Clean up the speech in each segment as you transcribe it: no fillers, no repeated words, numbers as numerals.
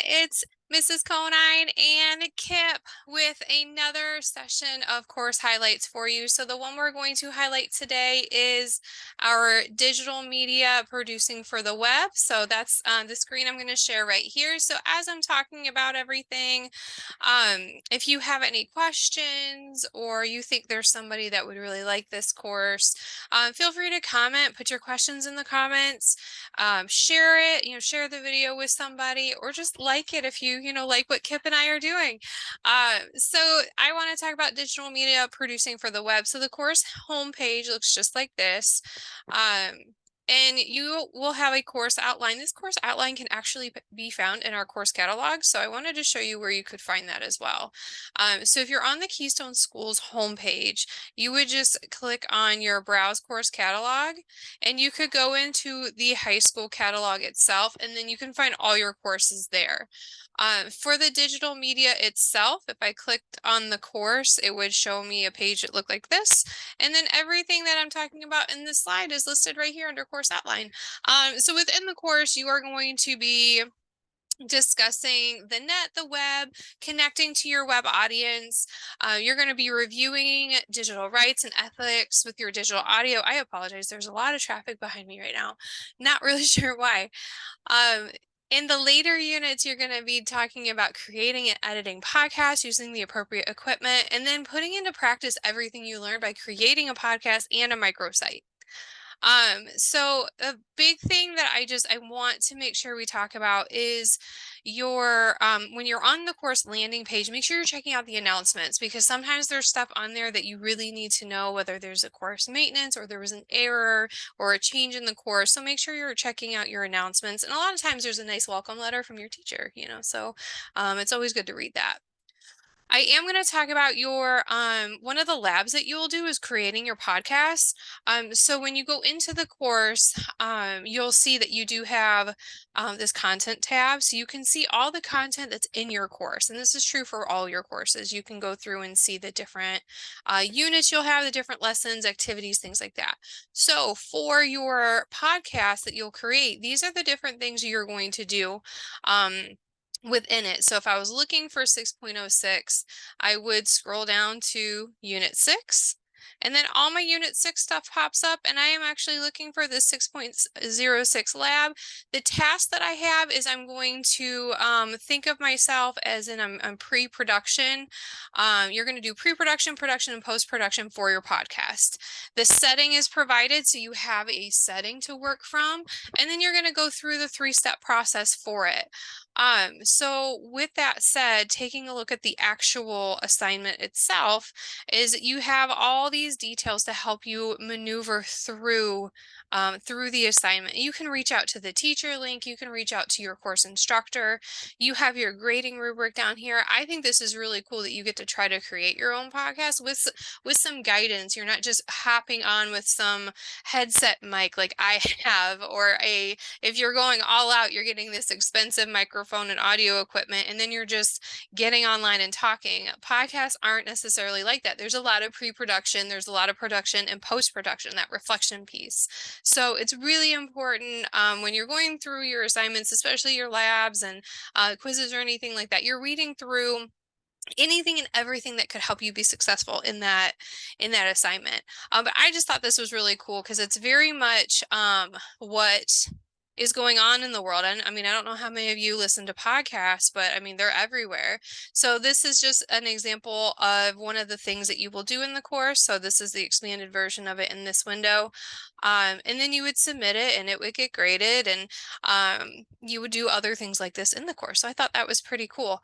It's Mrs. Conine and Kip with another session of course highlights for you. So the one we're going to highlight today is our digital media producing for the web. So that's the screen I'm going to share right here. So as I'm talking about everything, if you have any questions or you think there's somebody that would really like this course, feel free to comment, put your questions in the comments, share it, share the video with somebody, or just like it if you like what Kip and I are doing. So I want to talk about digital media producing for the web. So the course homepage looks just like this. And you will have a course outline. This course outline can actually be found in our course catalog. So I wanted to show you where you could find that as well. So if you're on the Keystone Schools homepage, you would just click on your browse course catalog, and you could go into the high school catalog itself, and then you can find all your courses there. For the digital media itself, if I clicked on the course, it would show me a page that looked like this. And then everything that I'm talking about in this slide is listed right here under course outline. So within the course, you are going to be discussing the net, the web, connecting to your web audience. You're going to be reviewing digital rights and ethics with your digital audio. I apologize. There's a lot of traffic behind me right now. Not really sure why. In the later units, you're going to be talking about creating and editing podcasts using the appropriate equipment, and then putting into practice everything you learned by creating a podcast and a microsite. So a big thing that I want to make sure we talk about is your when you're on the course landing page, make sure you're checking out the announcements, because sometimes there's stuff on there that you really need to know, whether there's a course maintenance or there was an error or a change in the course. So make sure you're checking out your announcements. And a lot of times there's a nice welcome letter from your teacher, so it's always good to read that. I am going to talk about your one of the labs that you'll do is creating your podcast. So when you go into the course, you'll see that you do have this content tab, so you can see all the content that's in your course, and this is true for all your courses. You can go through and see the different units you'll have, the different lessons, activities, things like that. So for your podcast that you'll create, these are the different things you're going to do within it. So if I was looking for 6.06, I would scroll down to Unit 6, and then all my Unit 6 stuff pops up, and I am actually looking for the 6.06 lab. The task that I have is I'm going to think of myself as in I'm pre-production. You're going to do pre-production, production, and post-production for your podcast. The setting is provided, so you have a setting to work from, and then you're going to go through the 3-step process for it. So with that said, taking a look at the actual assignment itself, is you have all these details to help you maneuver through the assignment. You can reach out to the teacher link, you can reach out to your course instructor, you have your grading rubric down here. I think this is really cool that you get to try to create your own podcast with some guidance. You're not just hopping on with some headset mic like I have, or if you're going all out, you're getting this expensive microphone and audio equipment, and then you're just getting online and talking. Podcasts aren't necessarily like that. There's a lot of pre-production, there's a lot of production and post-production, that reflection piece. So it's really important when you're going through your assignments, especially your labs and quizzes or anything like that, you're reading through anything and everything that could help you be successful in that assignment. But I just thought this was really cool because it's very much what is going on in the world. And I mean, I don't know how many of you listen to podcasts, but I mean, they're everywhere. So this is just an example of one of the things that you will do in the course. So this is the expanded version of it in this window. And then you would submit it and it would get graded, and you would do other things like this in the course. So I thought that was pretty cool.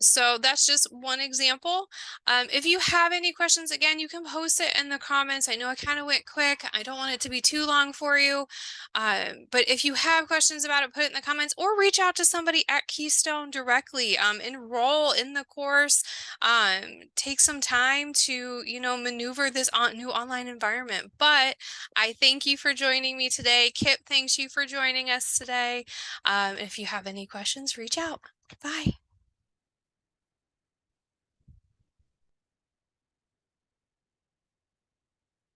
So that's just one example. If you have any questions, again, you can post it in the comments. I know I kind of went quick. I don't want it to be too long for you. But if you have questions about it, put it in the comments, or reach out to somebody at Keystone directly. Enroll in the course. Take some time to, maneuver this new online environment. But I thank you for joining me today. Kip thanks you for joining us today. If you have any questions, reach out. Bye.